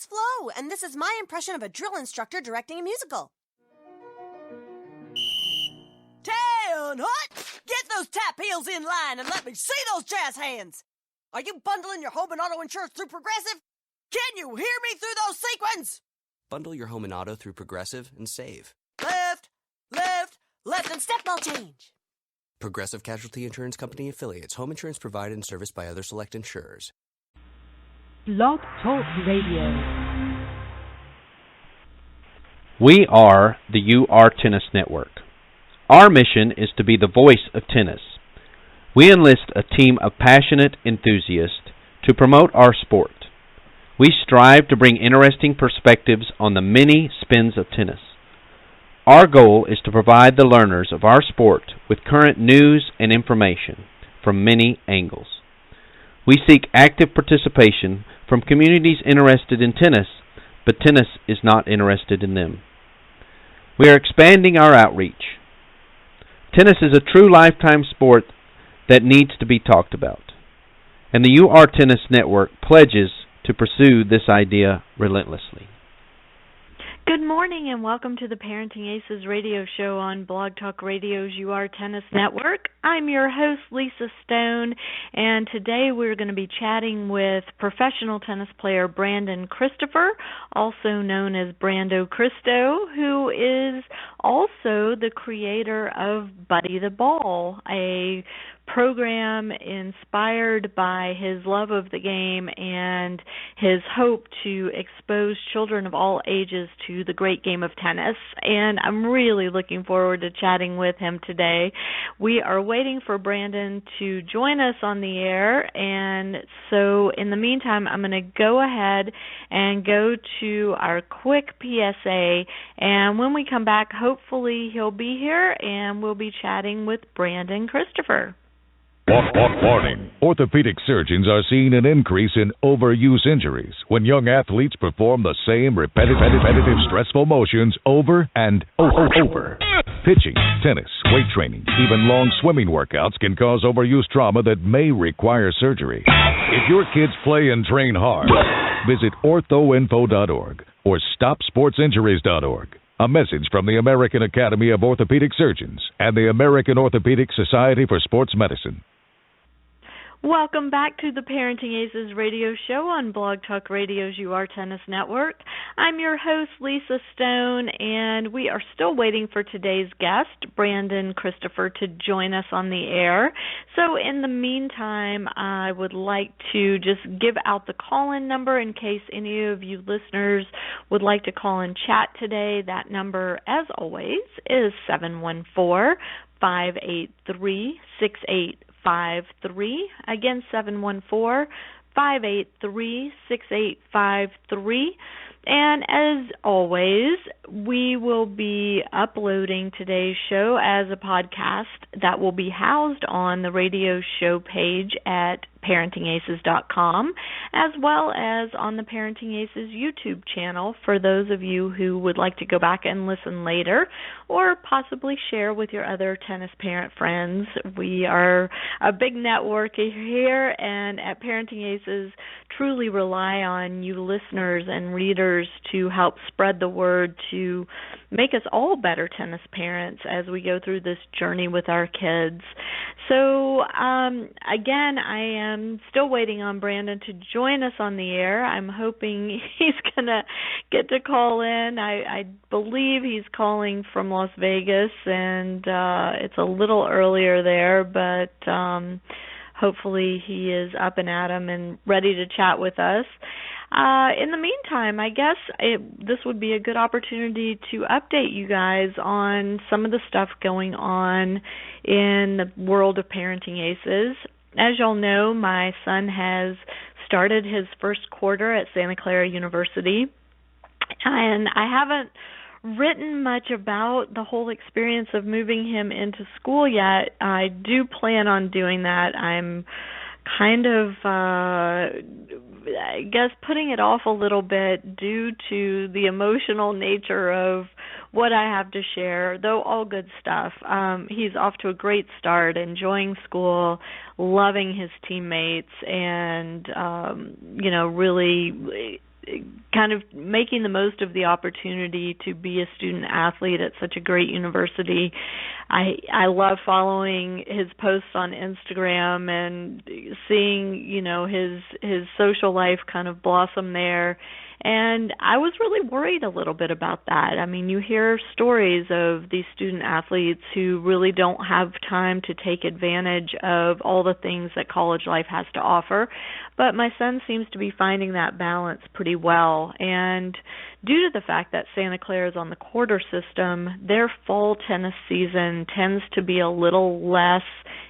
it's Flo, and this is my impression of a drill instructor directing a musical. 10 hot! Get those tap heels in line and let me see those jazz hands! Are you bundling your home and auto insurance through Progressive? Can you hear me through those sequins? Bundle your home and auto through Progressive and save. Left, and step ball change. Progressive Casualty Insurance Company affiliates. Home insurance provided and serviced by other select insurers. Blog Talk Radio. We are the UR Tennis Network. Our mission is to be the voice of tennis. We enlist a team of passionate enthusiasts to promote our sport. We strive to bring interesting perspectives on the many spins of tennis. Our goal is to provide the learners of our sport with current news and information from many angles. We seek active participation from communities interested in tennis, but tennis is not interested in them. We are expanding our outreach. Tennis is a true lifetime sport that needs to be talked about, and the UR Tennis Network pledges to pursue this idea relentlessly. Good morning and welcome to the Parenting Aces radio show on Blog Talk Radio's UR Tennis Network. I'm your host, Lisa Stone, and today we're going to be chatting with professional tennis player Brandon Christopher, also known as Brando Cristo, who is also the creator of Buddy the Ball, a program inspired by his love of the game and his hope to expose children of all ages to the great game of tennis. And I'm really looking forward to chatting with him today. We are waiting for Brandon to join us on the air, and so in the meantime, I'm going to go ahead and go to our quick PSA, and when we come back, hopefully he'll be here and we'll be chatting with Brandon Christopher. Warning. Orthopedic surgeons are seeing an increase in overuse injuries when young athletes perform the same repetitive stressful motions over and over. Pitching, tennis, weight training, even long swimming workouts can cause overuse trauma that may require surgery. If your kids play and train hard, visit orthoinfo.org or stopsportsinjuries.org. A message from the American Academy of Orthopedic Surgeons and the American Orthopedic Society for Sports Medicine. Welcome back to the Parenting Aces radio show on Blog Talk Radio's UR Tennis Network. I'm your host, Lisa Stone, and we are still waiting for today's guest, Brandon Christopher, to join us on the air. So in the meantime, I would like to just give out the call-in number in case any of you listeners would like to call and chat today. That number, as always, is 714-583-6853. Again, 714-583-6853. And as always, we will be uploading today's show as a podcast that will be housed on the radio show page at ParentingAces.com, as well as on the Parenting Aces YouTube channel for those of you who would like to go back and listen later or possibly share with your other tennis parent friends. We are a big network here, and at Parenting Aces truly rely on you listeners and readers to help spread the word to make us all better tennis parents as we go through this journey with our kids. So, again, I am still waiting on Brandon to join us on the air. I'm hoping he's going to get to call in. I believe he's calling from Las Vegas, and it's a little earlier there, but hopefully he is up and at 'em and ready to chat with us. In the meantime, I guess this would be a good opportunity to update you guys on some of the stuff going on in the world of Parenting Aces. As y'all know, my son has started his first quarter at Santa Clara University, and I haven't written much about the whole experience of moving him into school yet. I do plan on doing that. I'm kind of, I guess, putting it off a little bit due to the emotional nature of what I have to share, though all good stuff. He's off to a great start, enjoying school, loving his teammates, and, really kind of making the most of the opportunity to be a student athlete at such a great university. I love following his posts on Instagram and seeing, his social life kind of blossom there. And I was really worried a little bit about that. I mean, you hear stories of these student athletes who really don't have time to take advantage of all the things that college life has to offer. But my son seems to be finding that balance pretty well. And due to the fact that Santa Clara is on the quarter system, their fall tennis season tends to be a little less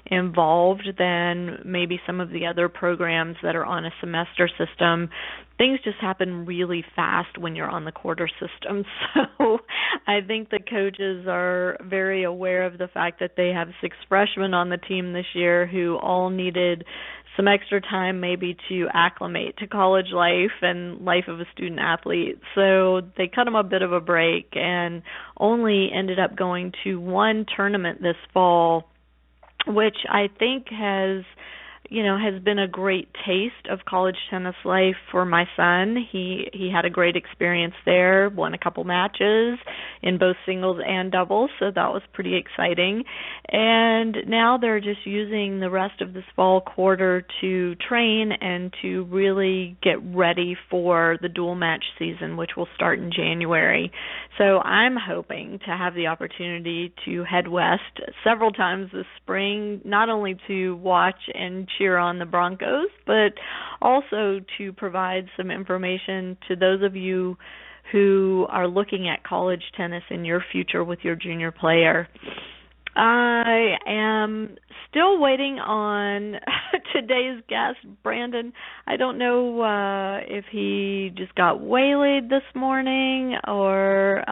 involved than maybe some of the other programs that are on a semester system. Things just happen really fast when you're on the quarter system. So I think the coaches are very aware of the fact that they have 6 freshmen on the team this year who all needed some extra time maybe to acclimate to college life and life of a student athlete. So they cut them a bit of a break and only ended up going to one tournament this fall, which I think has been a great taste of college tennis life for my son. He had a great experience there, won a couple matches in both singles and doubles, so that was pretty exciting. And now they're just using the rest of this fall quarter to train and to really get ready for the dual match season, which will start in January. So I'm hoping to have the opportunity to head west several times this spring, not only to watch and cheer on the Broncos, but also to provide some information to those of you who are looking at college tennis in your future with your junior player. I am still waiting on today's guest, Brandon. I don't know if he just got waylaid this morning or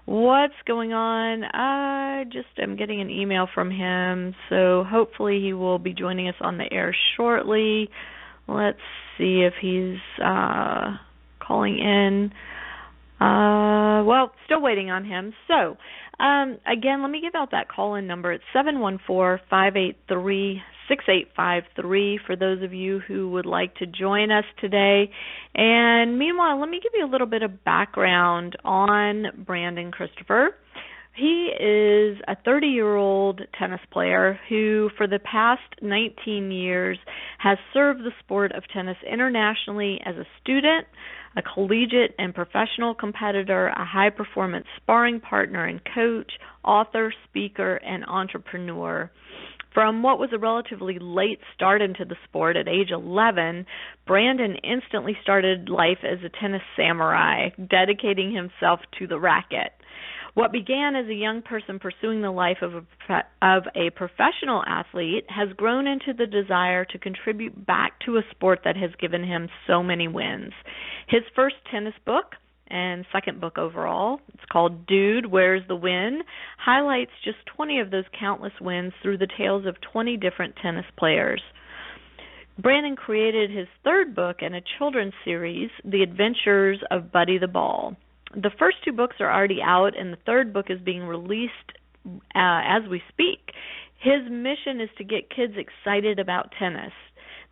what's going on. I just am getting an email from him, so hopefully he will be joining us on the air shortly. Let's see if he's calling in. Well, still waiting on him. So, again, let me give out that call-in number. It's 714-583-6853 for those of you who would like to join us today. And meanwhile, let me give you a little bit of background on Brandon Christopher. He is a 30-year-old tennis player who, for the past 19 years, has served the sport of tennis internationally as a student, a collegiate and professional competitor, a high-performance sparring partner and coach, author, speaker, and entrepreneur. From what was a relatively late start into the sport at age 11, Brandon instantly started life as a tennis samurai, dedicating himself to the racket. What began as a young person pursuing the life of a professional athlete has grown into the desire to contribute back to a sport that has given him so many wins. His first tennis book, and second book overall, it's called Dude, Where's the Win?, highlights just 20 of those countless wins through the tales of 20 different tennis players. Brandon created his third book and a children's series, The Adventures of Buddy the Ball. The first 2 books are already out, and the third book is being released as we speak. His mission is to get kids excited about tennis.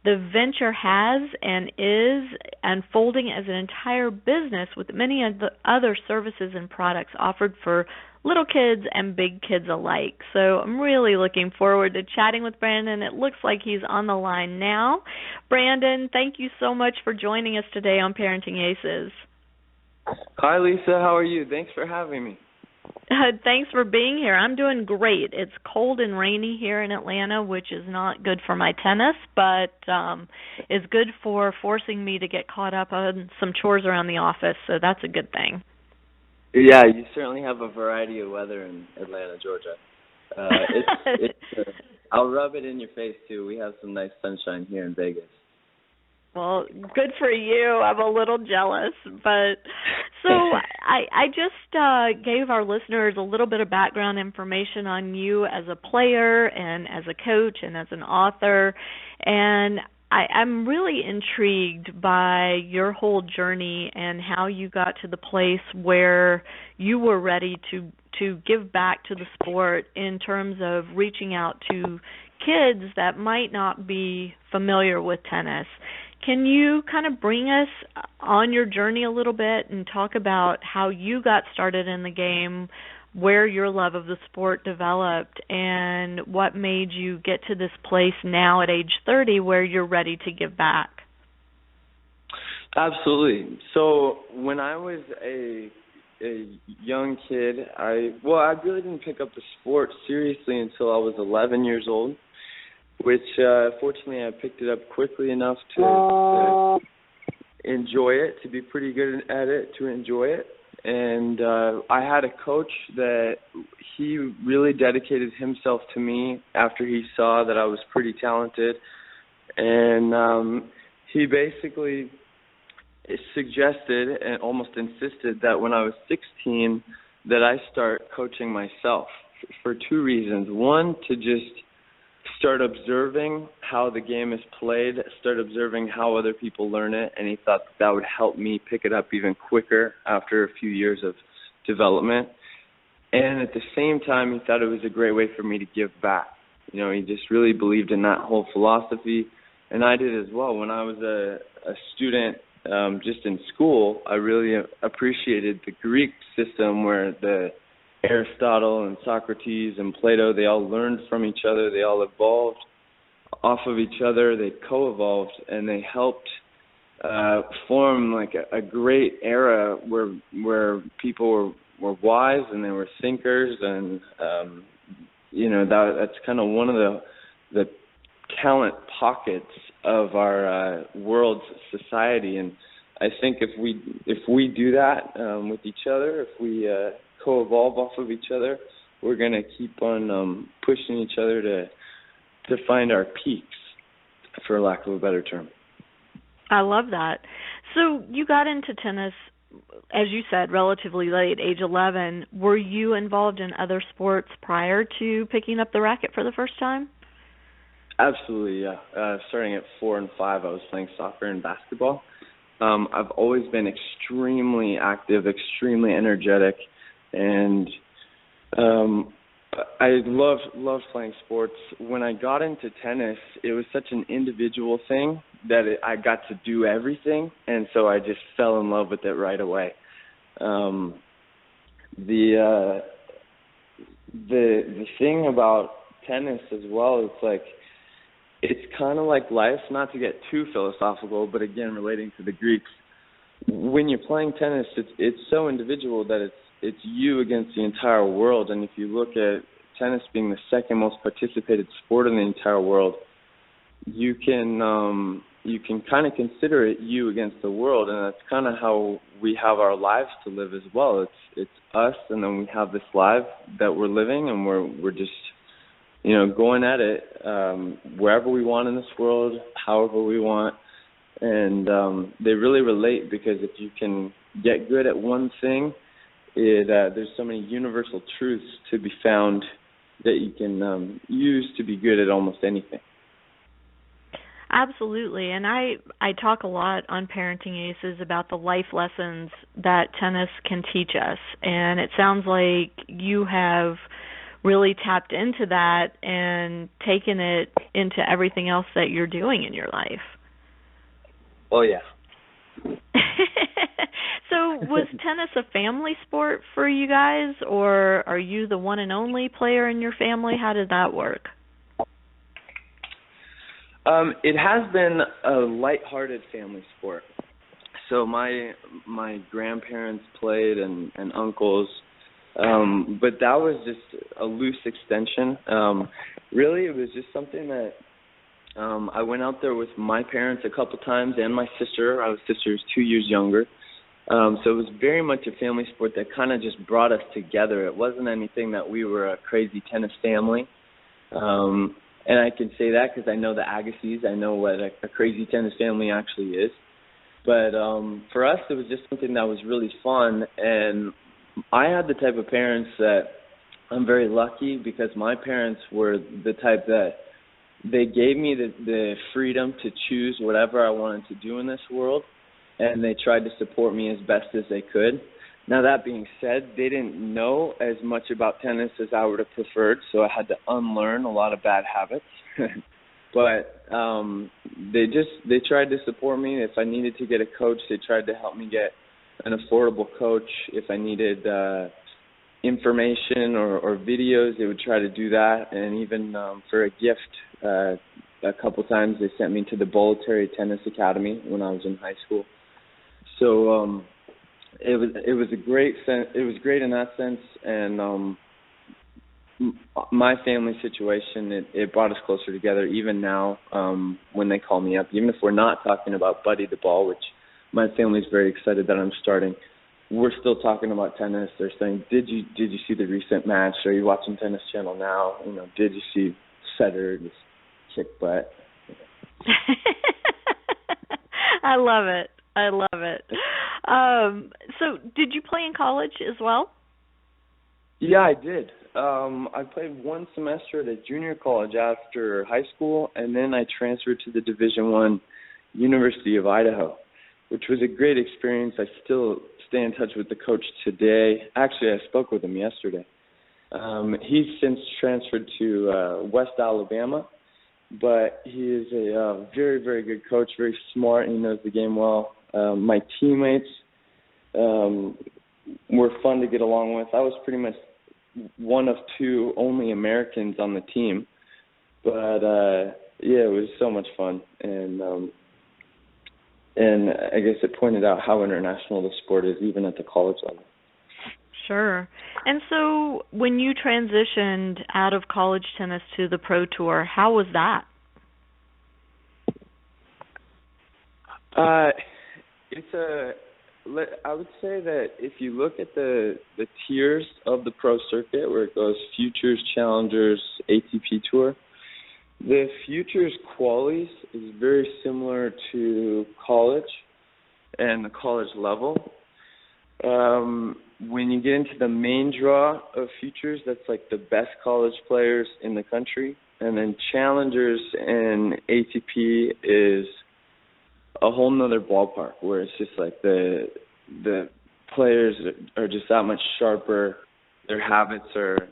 The venture has and is unfolding as an entire business with many of the other services and products offered for little kids and big kids alike. So I'm really looking forward to chatting with Brandon. It looks like he's on the line now. Brandon, thank you so much for joining us today on Parenting Aces. Hi, Lisa. How are you? Thanks for having me. Thanks for being here. I'm doing great. It's cold and rainy here in Atlanta, which is not good for my tennis, but is good for forcing me to get caught up on some chores around the office, so that's a good thing. Yeah, you certainly have a variety of weather in Atlanta, Georgia. I'll rub it in your face, too. We have some nice sunshine here in Vegas. Well, good for you. I'm a little jealous. But so I just gave our listeners a little bit of background information on you as a player and as a coach and as an author. And I'm really intrigued by your whole journey and how you got to the place where you were ready to give back to the sport in terms of reaching out to kids that might not be familiar with tennis. Can you kind of bring us on your journey a little bit and talk about how you got started in the game, where your love of the sport developed, and what made you get to this place now at age 30 where you're ready to give back? Absolutely. So when I was a young kid, I really didn't pick up the sport seriously until I was 11 years old, which fortunately I picked it up quickly enough to enjoy it, to be pretty good at it, to enjoy it. And I had a coach that he really dedicated himself to me after he saw that I was pretty talented. And he basically suggested and almost insisted that when I was 16 that I start coaching myself for two reasons. One, to just start observing how the game is played, start observing how other people learn it, and he thought that would help me pick it up even quicker after a few years of development. And at the same time, he thought it was a great way for me to give back. You know, he just really believed in that whole philosophy, and I did as well. When I was a student just in school, I really appreciated the Greek system where the Aristotle and Socrates and Plato, they all learned from each other, they all evolved off of each other, they co-evolved, and they helped form like a great era where people were wise and they were thinkers, and that's kind of one of the talent pockets of our world's society. And I think if we do that with each other, if we co-evolve off of each other, we're going to keep on pushing each other to find our peaks, for lack of a better term. I love that. So you got into tennis, as you said, relatively late, age 11. Were you involved in other sports prior to picking up the racket for the first time? Absolutely, yeah. Starting at 4 and 5, I was playing soccer and basketball. I've always been extremely active, extremely energetic, and I loved playing sports. When I got into tennis, it was such an individual thing that I got to do everything, and so I just fell in love with it right away. The thing about tennis as well, it's kind of like life, not to get too philosophical, but again, relating to the Greeks. When you're playing tennis, it's so individual that it's you against the entire world. And if you look at tennis being the second most participated sport in the entire world, you can kind of consider it you against the world, and that's kind of how we have our lives to live as well. It's us, and then we have this life that we're living, and we're just going at it wherever we want in this world, however we want. And they really relate, because if you can get good at one thing, there's so many universal truths to be found that you can use to be good at almost anything. Absolutely. And I talk a lot on Parenting Aces about the life lessons that tennis can teach us. And it sounds like you have really tapped into that and taken it into everything else that you're doing in your life. Oh, yeah. So was tennis a family sport for you guys, or are you the one and only player in your family? How did that work? It has been a lighthearted family sport. So my grandparents played and uncles, but that was just a loose extension. Really, it was just something that I went out there with my parents a couple times and my sister. Our sister is 2 years younger. So it was very much a family sport that kind of just brought us together. It wasn't anything that we were a crazy tennis family. And I can say that because I know the Agassiz. I know what a crazy tennis family actually is. But for us, it was just something that was really fun. And I had the type of parents that I'm very lucky, because my parents were the type that they gave me the freedom to choose whatever I wanted to do in this world, and they tried to support me as best as they could. Now, that being said, they didn't know as much about tennis as I would have preferred, so I had to unlearn a lot of bad habits. But they tried to support me. If I needed to get a coach, they tried to help me get an affordable coach. If I needed information or videos, they would try to do that. And even for a gift, a couple times they sent me to the Bolletary Tennis Academy when I was in high school. So it was great in that sense. And my family situation, it brought us closer together. Even now, when they call me up, even if we're not talking about Buddy the Ball, which my family's very excited that I'm starting, we're still talking about tennis. They're saying, "Did you see the recent match? Are you watching Tennis Channel now? Did you see Setter just kick butt?" I love it. So, did you play in college as well? Yeah, I did. I played one semester at a junior college after high school, and then I transferred to the Division I University of Idaho, which was a great experience. I still stay in touch with the coach today. Actually, I spoke with him yesterday. He's since transferred to West Alabama, but he is a very, very good coach, very smart, and he knows the game well. My teammates were fun to get along with. I was pretty much one of two only Americans on the team, but yeah, it was so much fun, and I guess it pointed out how international the sport is, even at the college level. Sure. And so, when you transitioned out of college tennis to the pro tour, how was that? I would say that if you look at the tiers of the pro circuit, where it goes Futures, Challengers, ATP Tour, the Futures qualies is very similar to college and the college level. When you get into the main draw of Futures, that's like the best college players in the country. And then Challengers and ATP is a whole nother ballpark, where it's just like the players are just that much sharper. Their habits are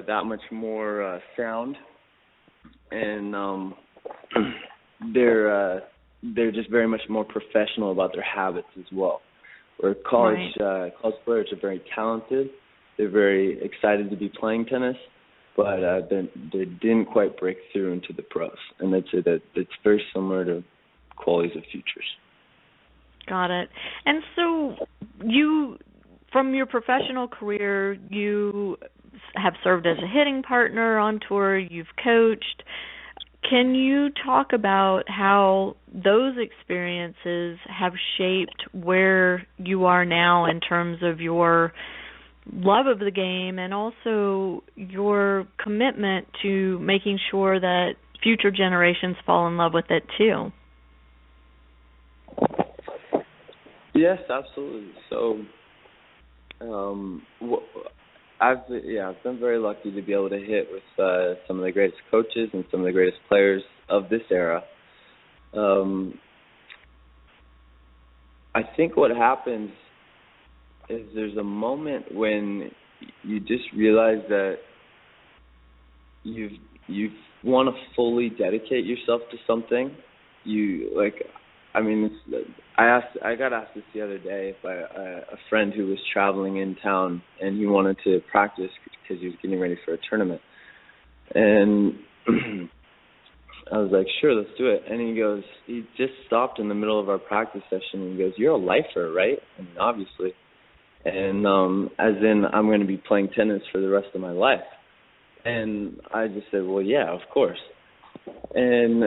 that much more sound, and they're just very much more professional about their habits as well. Where college players are very talented, they're very excited to be playing tennis, but they didn't quite break through into the pros, and I'd say that it's very similar to qualities of Futures. Got it. And so you, from your professional career, you have served as a hitting partner on tour, you've coached. Can you talk about how those experiences have shaped where you are now in terms of your love of the game and also your commitment to making sure that future generations fall in love with it too? Yes, absolutely. So, I've been very lucky to be able to hit with some of the greatest coaches and some of the greatest players of this era. I think what happens is there's a moment when you just realize that you want to fully dedicate yourself to something. I got asked this the other day by a friend who was traveling in town, and he wanted to practice because he was getting ready for a tournament. And I was like, sure, let's do it. And he just stopped in the middle of our practice session, and he goes, "You're a lifer, right?" I mean, obviously. And as in, I'm going to be playing tennis for the rest of my life. And I just said, well, yeah, of course. And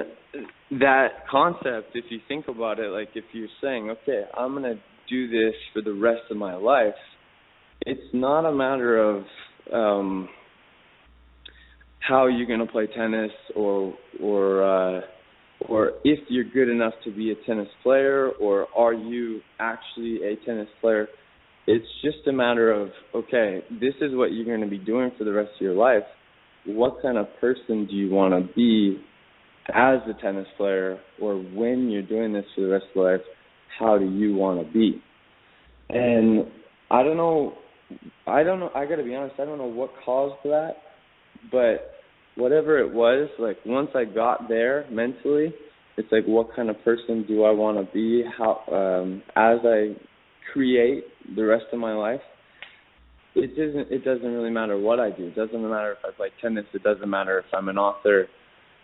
that concept, if you think about it, like if you're saying, okay, I'm going to do this for the rest of my life, it's not a matter of how you're going to play tennis or if you're good enough to be a tennis player, or are you actually a tennis player. It's just a matter of, okay, this is what you're going to be doing for the rest of your life. What kind of person do you want to be as a tennis player, or when you're doing this for the rest of your life, how do you want to be? And I don't know, I got to be honest, I don't know what caused that, but whatever it was, like once I got there mentally, it's like, what kind of person do I want to be? How as I create the rest of my life, it doesn't really matter what I do. It doesn't matter if I play tennis. It doesn't matter if I'm an author,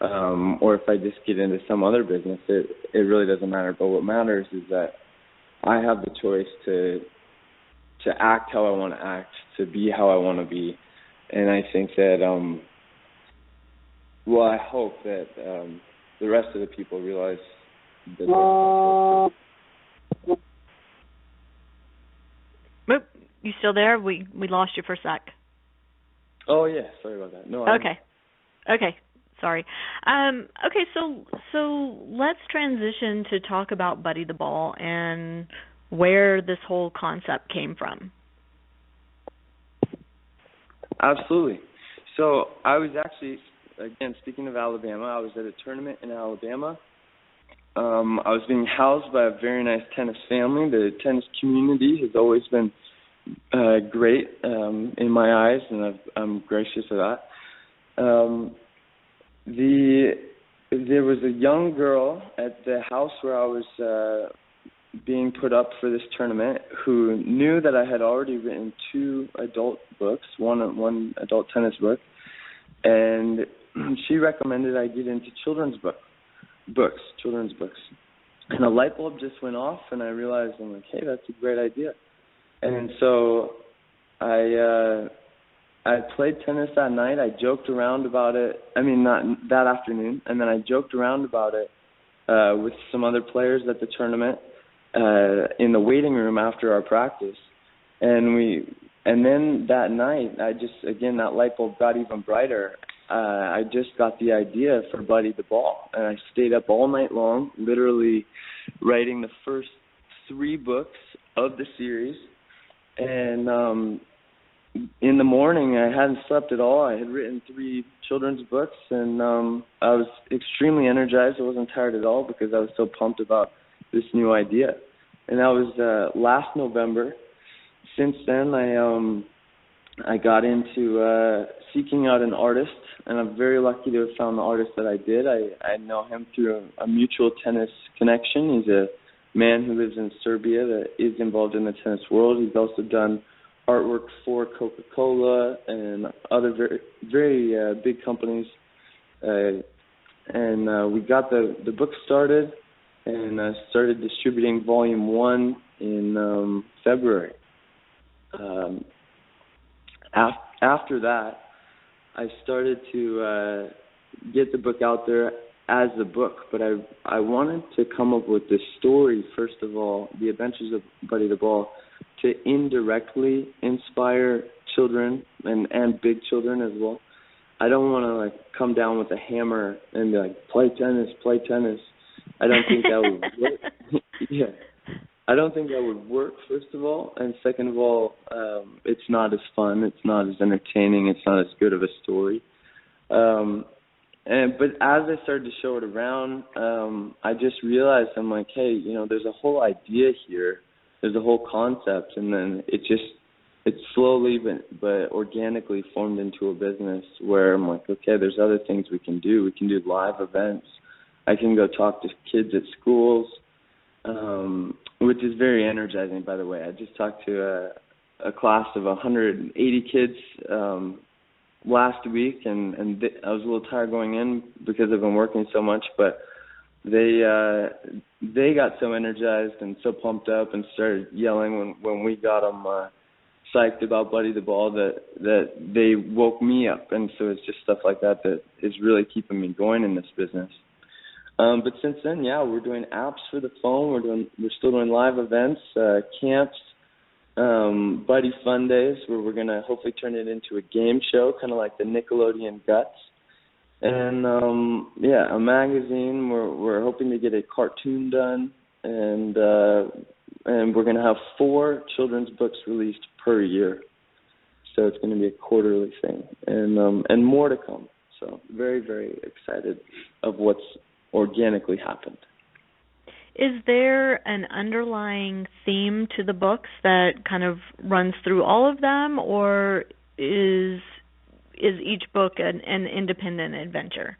or if I just get into some other business. It really doesn't matter. But what matters is that I have the choice to act how I want to act, to be how I want to be, and I think that I hope that the rest of the people realize that. Oop, you still there? We lost you for a sec. Oh yeah, sorry about that. No. Okay. Sorry. Okay, so let's transition to talk about Buddy the Ball and where this whole concept came from. Absolutely. So I was actually, again, speaking of Alabama, I was at a tournament in Alabama. I was being housed by a very nice tennis family. The tennis community has always been great in my eyes, and I'm gracious for that. There was a young girl at the house where I was being put up for this tournament who knew that I had already written 2 adult books, one adult tennis book, and she recommended I get into children's books. And a light bulb just went off, and I realized, I'm like, hey, that's a great idea. And so I played tennis that night. I joked around about it. I mean, not that afternoon. And then I joked around about it with some other players at the tournament in the waiting room after our practice. And then that night, that light bulb got even brighter. I just got the idea for Buddy the Ball. And I stayed up all night long, literally writing the first 3 books of the series. And in the morning, I hadn't slept at all. I had written 3 children's books, and I was extremely energized. I wasn't tired at all because I was so pumped about this new idea. And that was last November. Since then, I got into seeking out an artist, and I'm very lucky to have found the artist that I did. I know him through a mutual tennis connection. He's a man who lives in Serbia that is involved in the tennis world. He's also done artwork for Coca-Cola and other very, very big companies. And we got the book started and started distributing Volume 1 in February. After that, I started to get the book out there as a book, but I wanted to come up with this story, first of all, The Adventures of Buddy the Ball, to indirectly inspire children and big children as well. I don't want to come down with a hammer and be like, play tennis. I don't think that would work. Yeah. I don't think that would work, first of all. And second of all, it's not as fun. It's not as entertaining. It's not as good of a story. But as I started to show it around, I just realized, I'm like, hey, there's a whole idea here. There's a whole concept. And then it slowly but organically formed into a business where I'm like, okay, there's other things we can do. We can do live events. I can go talk to kids at schools, which is very energizing, by the way. I just talked to a class of 180 kids last week, and I was a little tired going in because I've been working so much, but they got so energized and so pumped up and started yelling when we got them psyched about Buddy the Ball that they woke me up. And so it's just stuff like that is really keeping me going in this business. But since then, we're doing apps for the phone. We're still doing live events, camps, Buddy Fun Days, where we're gonna hopefully turn it into a game show, kind of like the Nickelodeon Guts. And a magazine. We're hoping to get a cartoon done, and we're gonna have 4 children's books released per year. So it's going to be a quarterly thing, and more to come. So very, very excited of what's organically happened. Is there an underlying theme to the books that kind of runs through all of them, or is is each book an independent adventure?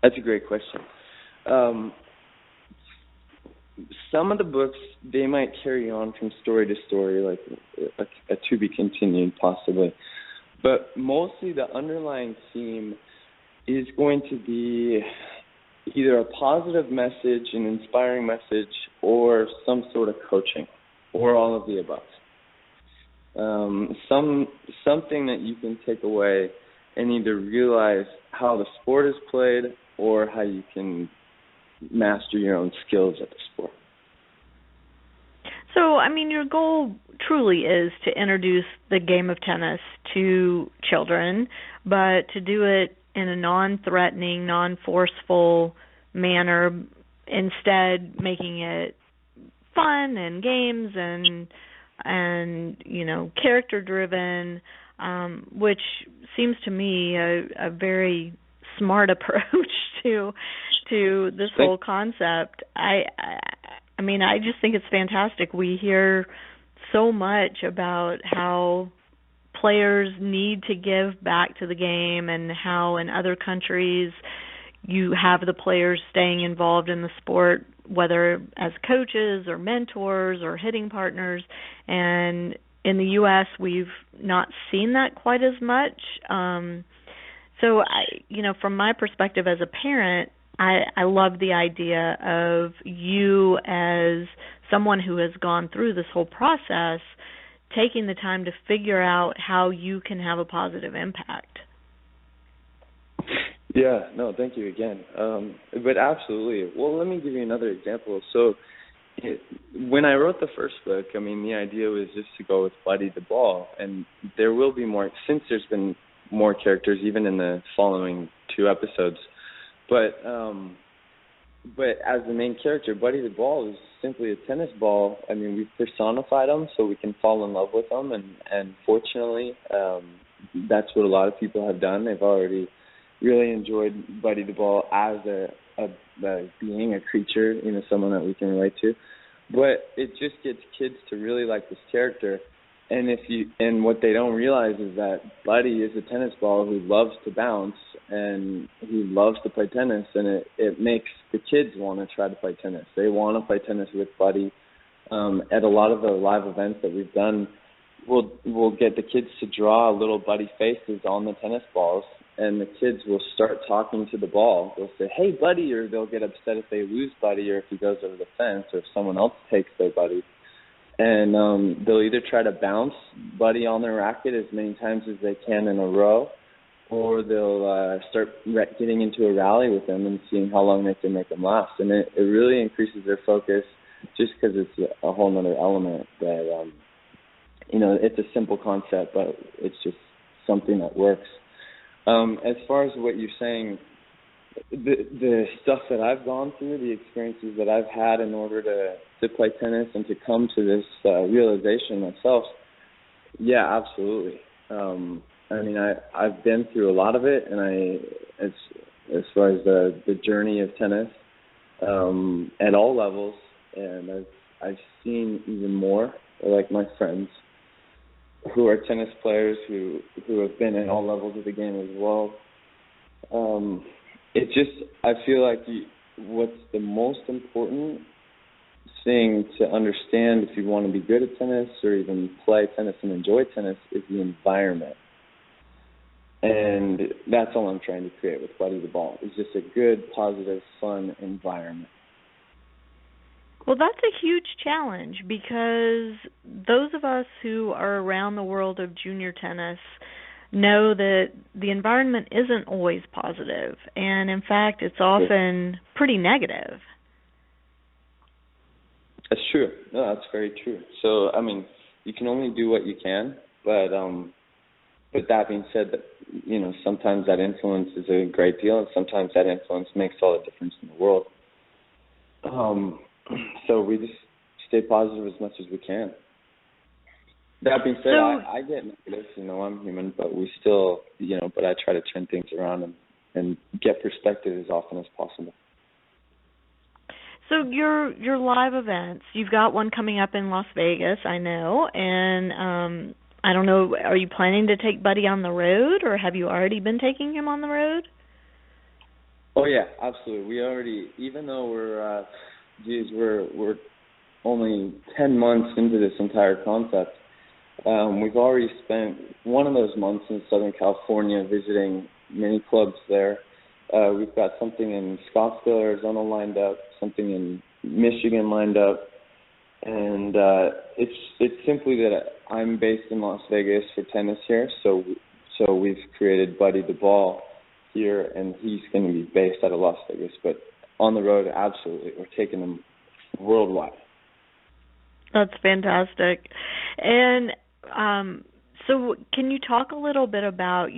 That's a great question. Some of the books, they might carry on from story to story, like a to be continued possibly. But mostly the underlying theme is going to be either a positive message, an inspiring message, or some sort of coaching, or all of the above. Something that you can take away and either realize how the sport is played or how you can master your own skills at the sport. So, I mean, your goal truly is to introduce the game of tennis to children, but to do it in a non-threatening, non-forceful manner, instead making it fun and games and you know, character-driven, which seems to me a very smart approach to this whole concept. I mean, I just think it's fantastic. We hear so much about how players need to give back to the game and how in other countries you have the players staying involved in the sport, whether as coaches or mentors or hitting partners. And in the U.S., we've not seen that quite as much. So, from my perspective as a parent, I love the idea of you as someone who has gone through this whole process, taking the time to figure out how you can have a positive impact. Yeah, no, thank you again. But absolutely. Well, let me give you another example. So when I wrote the first book, I mean, the idea was just to go with Buddy the Ball, and there will be more, since there's been more characters even in the following 2 episodes. But as the main character, Buddy the Ball is simply a tennis ball. I mean, we've personified him so we can fall in love with him, and fortunately, that's what a lot of people have done. They've already really enjoyed Buddy the Ball as a being, a creature, someone that we can relate to. But it just gets kids to really like this character. And what they don't realize is that Buddy is a tennis ball who loves to bounce and he loves to play tennis, and it makes the kids want to try to play tennis. They want to play tennis with Buddy. At a lot of the live events that we've done, we'll get the kids to draw little Buddy faces on the tennis balls, and the kids will start talking to the ball. They'll say, "Hey, Buddy," or they'll get upset if they lose Buddy or if he goes over the fence or if someone else takes their Buddy. And they'll either try to bounce Buddy on their racket as many times as they can in a row, or they'll start getting into a rally with them and seeing how long they can make them last. And it really increases their focus just because it's a whole other element that, it's a simple concept, but it's just something that works. As far as what you're saying, the stuff that I've gone through, the experiences that I've had in order to play tennis and to come to this realization myself, yeah, absolutely. I mean, I've been through a lot of it, and as far as the journey of tennis at all levels, and I've seen even more, like my friends who are tennis players who have been at all levels of the game as well. I feel like what's the most important thing to understand if you want to be good at tennis or even play tennis and enjoy tennis is the environment. And that's all I'm trying to create with Buddy the Ball. It's just a good, positive, fun environment. Well, that's a huge challenge because those of us who are around the world of junior tennis know that the environment isn't always positive, and in fact, it's often pretty negative. That's true. No, that's very true. So, I mean, you can only do what you can, but that being said, sometimes that influence is a great deal, and sometimes that influence makes all the difference in the world. So we just stay positive as much as we can. That being said, I get negative, I'm human, but we still, but I try to turn things around and get perspective as often as possible. So your live events, you've got one coming up in Las Vegas, I know, and I don't know, are you planning to take Buddy on the road, or have you already been taking him on the road? Oh yeah, absolutely. We already, even though we're only 10 months into this entire concept, we've already spent one of those months in Southern California visiting many clubs there. We've got something in Scottsdale, Arizona lined up, something in Michigan lined up, and it's simply that I'm based in Las Vegas for tennis here, so we've created Buddy the Ball here, and he's going to be based out of Las Vegas, but on the road, absolutely, we're taking him worldwide. That's fantastic. And so can you talk a little bit about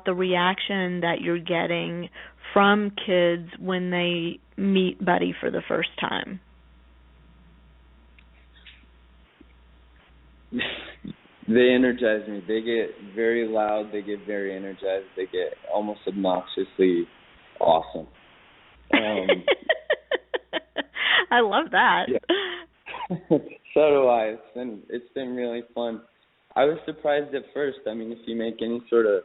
the reaction that you're getting from kids when they meet Buddy for the first time? They energize me. They get very loud. They get very energized. They get almost obnoxiously awesome. I love that. Yeah. So do I. It's been really fun. I was surprised at first. I mean, if you make any sort of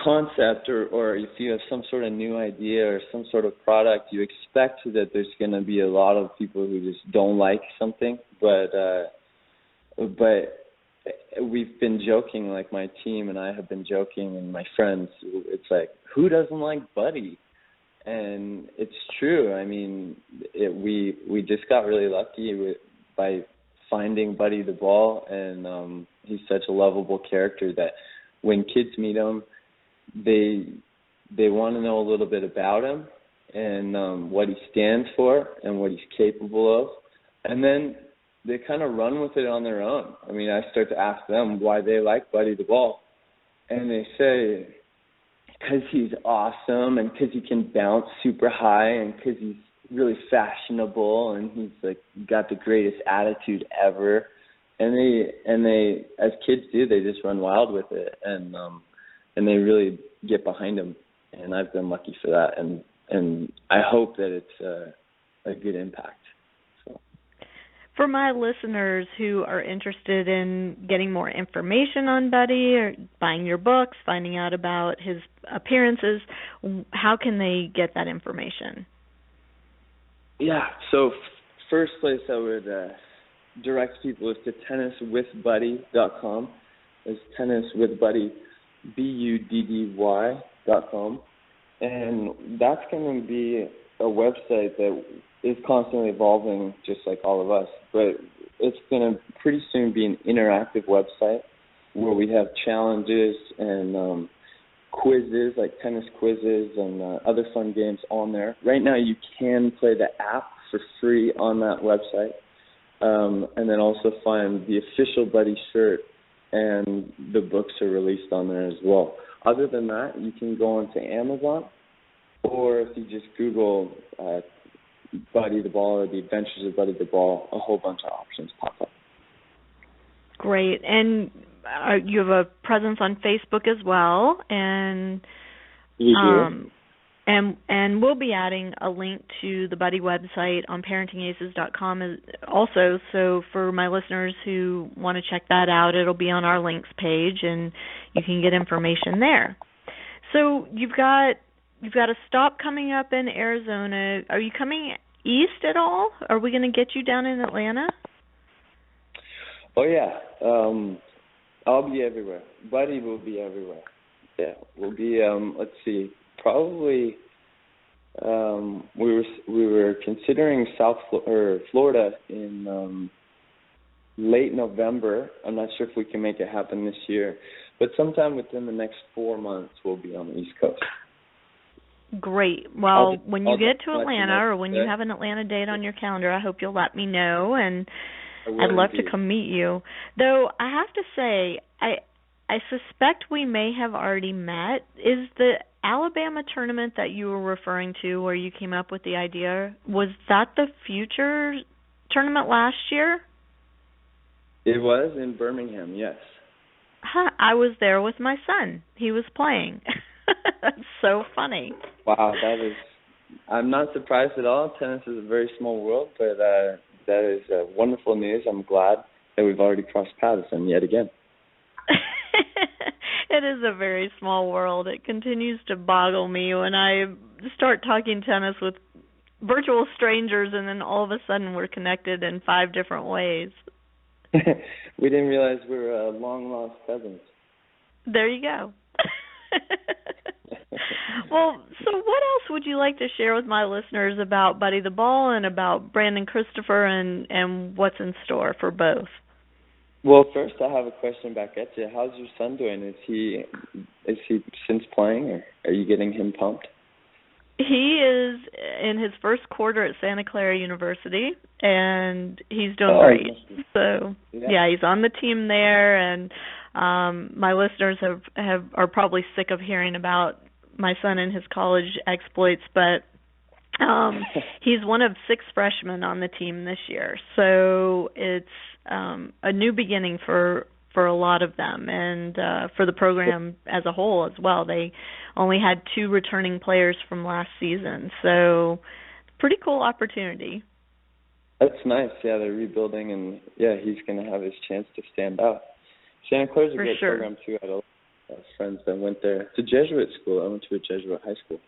concept or if you have some sort of new idea or some sort of product, you expect that there's going to be a lot of people who just don't like something. But we've been joking, like my team and I have been joking, and my friends. It's like, who doesn't like Buddy? And it's true. I mean, we just got really lucky by finding Buddy the Ball, and he's such a lovable character that when kids meet him, they want to know a little bit about him and what he stands for and what he's capable of, and then they kind of run with it on their own. I mean, I start to ask them why they like Buddy the Ball, and they say, because he's awesome, and because he can bounce super high, and because he's really fashionable, and he's like got the greatest attitude ever. And they, as kids do, they just run wild with it, and they really get behind him. And I've been lucky for that, and I hope that it's a good impact. For my listeners who are interested in getting more information on Buddy or buying your books, finding out about his appearances, how can they get that information? Yeah, so first place I would direct people is to tenniswithbuddy.com. It's tenniswithbuddy, BUDDY.com. And that's going to be a website that is constantly evolving, just like all of us. But it's going to pretty soon be an interactive website where we have challenges and quizzes, like tennis quizzes and other fun games on there. Right now you can play the app for free on that website, and then also find the official Buddy shirt, and the books are released on there as well. Other than that, you can go onto Amazon, or if you just Google Buddy the Ball or The Adventures of Buddy the Ball, a whole bunch of options pop up. Great. And you have a presence on Facebook as well, and we do. And we'll be adding a link to the Buddy website on ParentingAces.com also. So for my listeners who want to check that out, it'll be on our links page, and you can get information there. So you've got a stop coming up in Arizona. Are you coming east at all? Are we going to get you down in Atlanta? Oh, yeah. I'll be everywhere. Buddy will be everywhere. Yeah, we'll be, let's see, probably we were considering Florida in late November. I'm not sure if we can make it happen this year, but sometime within the next 4 months we'll be on the East Coast. Great. Well, when you get to Atlanta, or when you have an Atlanta date on your calendar, I hope you'll let me know, and I'd love to come meet you. Though I have to say, I suspect we may have already met. Is the Alabama tournament that you were referring to, where you came up with the idea, was that the Future tournament last year? It was in Birmingham, yes. I was there with my son. He was playing. That's so funny. Wow, I'm not surprised at all. Tennis is a very small world, but that is wonderful news. I'm glad. that we've already crossed paths in yet again. It is a very small world. It continues to boggle me when I start talking tennis with virtual strangers, and then all of a sudden we're connected in 5 different ways. We didn't realize we were long-lost cousins. There you go. Well, so what else would you like to share with my listeners about Buddy the Ball and about Brandon Christopher and what's in store for both? Well, first I have a question back at you. How's your son doing? Is he since playing, or are you getting him pumped? He is in his first quarter at Santa Clara University, and he's doing great. So, yeah, he's on the team there, and my listeners are probably sick of hearing about my son and his college exploits, but he's one of 6 freshmen on the team this year. So it's a new beginning for a lot of them, and for the program as a whole as well. They only had 2 returning players from last season, so pretty cool opportunity. That's nice. Yeah, they're rebuilding, and yeah, he's going to have his chance to stand out. Santa Clara's a great program too. I had a lot of friends that went there. It's a Jesuit school. I went to a Jesuit high school.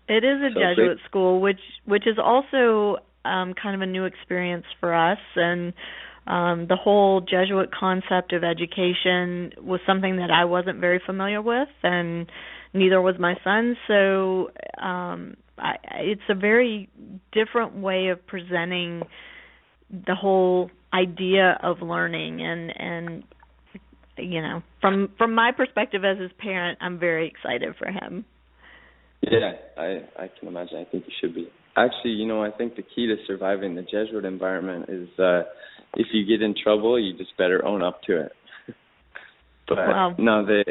It is a Jesuit school, which is also kind of a new experience for us, and the whole Jesuit concept of education was something that I wasn't very familiar with, and neither was my son. So it's a very different way of presenting the whole idea of learning, and you know, from my perspective as his parent, I'm very excited for him. Yeah, I can imagine. I think you should be. Actually, you know, I think the key to surviving the Jesuit environment is if you get in trouble, you just better own up to it. But no, they.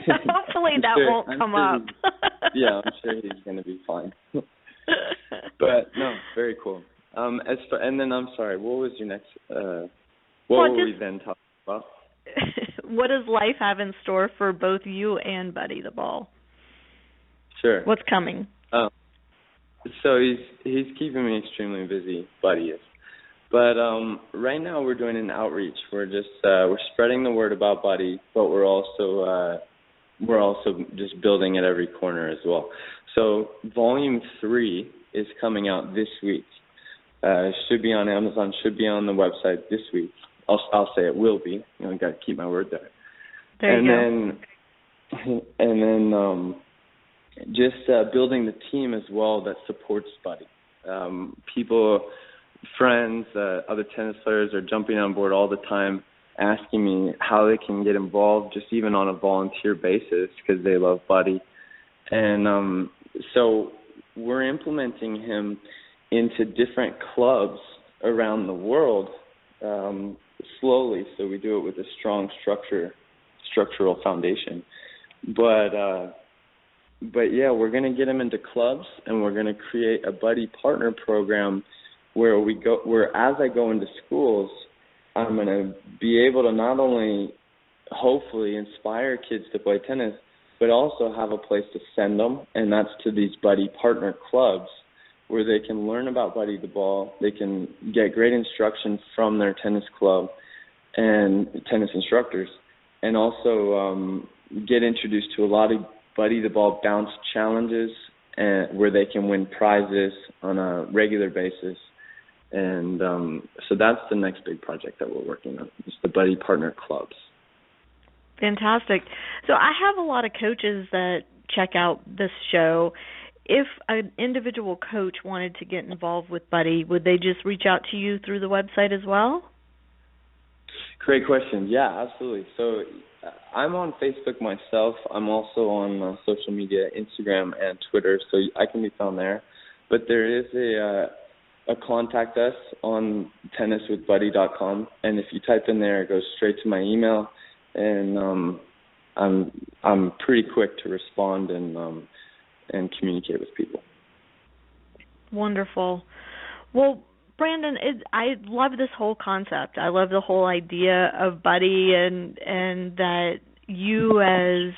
Hopefully that won't come up. Yeah, I'm sure he's going to be fine. But no, very cool. And then I'm sorry, what was your next? What were we then talking about? What does life have in store for both you and Buddy the Ball? Sure. What's coming? So he's keeping me extremely busy, Buddy is. But right now we're doing an outreach. We're just we're spreading the word about Buddy, but we're also just building at every corner as well. So Volume 3 is coming out this week. Should be on Amazon. Should be on the website this week. I'll say it will be. You know, got to keep my word there. There you go. And then just building the team as well that supports Buddy. People, friends, other tennis players are jumping on board all the time, asking me how they can get involved, just even on a volunteer basis, because they love Buddy. And so we're implementing him into different clubs around the world slowly. So we do it with a strong structural foundation. But yeah, we're going to get him into clubs, and we're going to create a Buddy partner program where as I go into schools, I'm going to be able to not only hopefully inspire kids to play tennis, but also have a place to send them, and that's to these Buddy partner clubs where they can learn about Buddy the Ball. They can get great instruction from their tennis club and tennis instructors, and also get introduced to a lot of Buddy the Ball bounce challenges, where they can win prizes on a regular basis. And so that's the next big project that we're working on, is the Buddy partner clubs. Fantastic. So I have a lot of coaches that check out this show. If an individual coach wanted to get involved with Buddy, would they just reach out to you through the website as well? Great question. Yeah, absolutely. So I'm on Facebook myself. I'm also on social media, Instagram and Twitter, so I can be found there. But there is a contact us on tenniswithbuddy.com, and if you type in there, it goes straight to my email, and I'm pretty quick to respond and communicate with people. Wonderful. Well, Brandon, I love this whole concept. I love the whole idea of Buddy, and that you as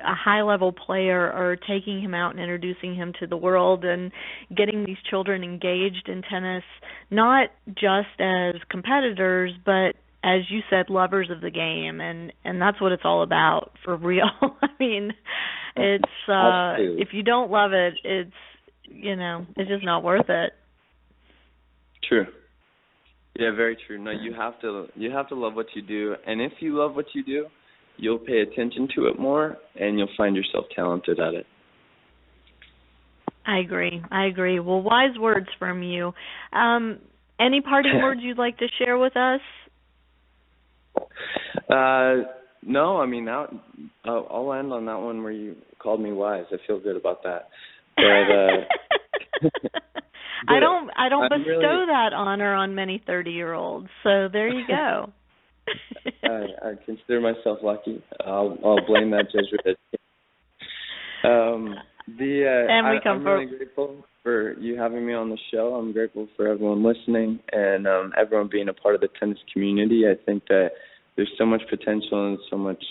a high-level player or taking him out and introducing him to the world and getting these children engaged in tennis, not just as competitors, but as you said, lovers of the game, and that's what it's all about, for real. I mean, it's if you don't love it, it's it's just not worth it. True. Yeah, very true. No, you have to love what you do, and if you love what you do, you'll pay attention to it more, and you'll find yourself talented at it. I agree. Well, wise words from you. Any parting words you'd like to share with us? No, I mean, I'll end on that one where you called me wise. I feel good about that. But I don't bestow that honor on many 30-year-olds. So there you go. I consider myself lucky. I'll blame that Jesuit. I'm really grateful for you having me on the show. I'm grateful for everyone listening and everyone being a part of the tennis community. I think that there's so much potential and so much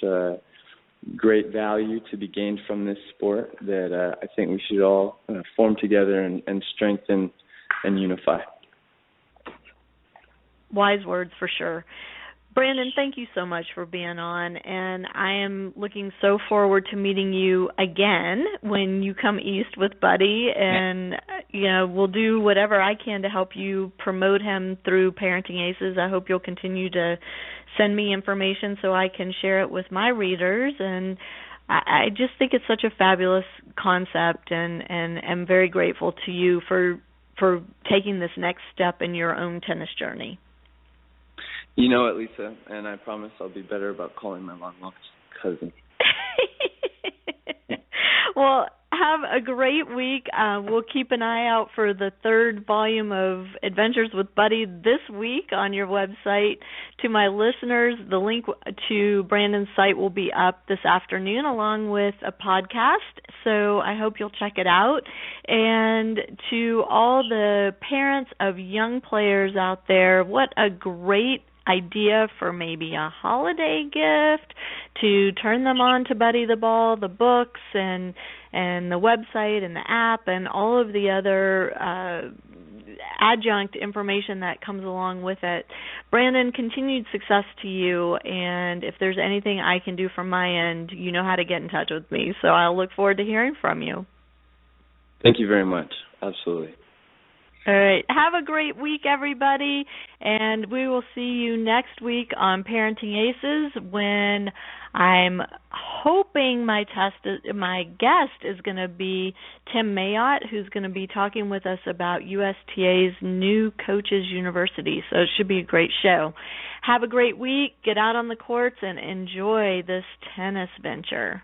great value to be gained from this sport that I think we should all form together and strengthen and unify. Wise words for sure. Brandon, thank you so much for being on, and I am looking so forward to meeting you again when you come east with Buddy, and we'll do whatever I can to help you promote him through Parenting Aces. I hope you'll continue to send me information so I can share it with my readers, and I just think it's such a fabulous concept, and I'm very grateful to you for taking this next step in your own tennis journey. You know it, Lisa, and I promise I'll be better about calling my long-lost cousin. Well, have a great week. We'll keep an eye out for the third volume of Adventures with Buddy this week on your website. To my listeners, the link to Brandon's site will be up this afternoon along with a podcast, so I hope you'll check it out. And to all the parents of young players out there, what a great idea for maybe a holiday gift to turn them on to Buddy the Ball, the books, and the website and the app and all of the other adjunct information that comes along with it. Brandon, continued success to you, and if there's anything I can do from my end, you know how to get in touch with me, so I'll look forward to hearing from you. Thank you very much. Absolutely. All right. Have a great week, everybody, and we will see you next week on Parenting Aces when I'm hoping my guest is going to be Tim Mayotte, who's going to be talking with us about USTA's new Coaches University. So it should be a great show. Have a great week. Get out on the courts and enjoy this tennis venture.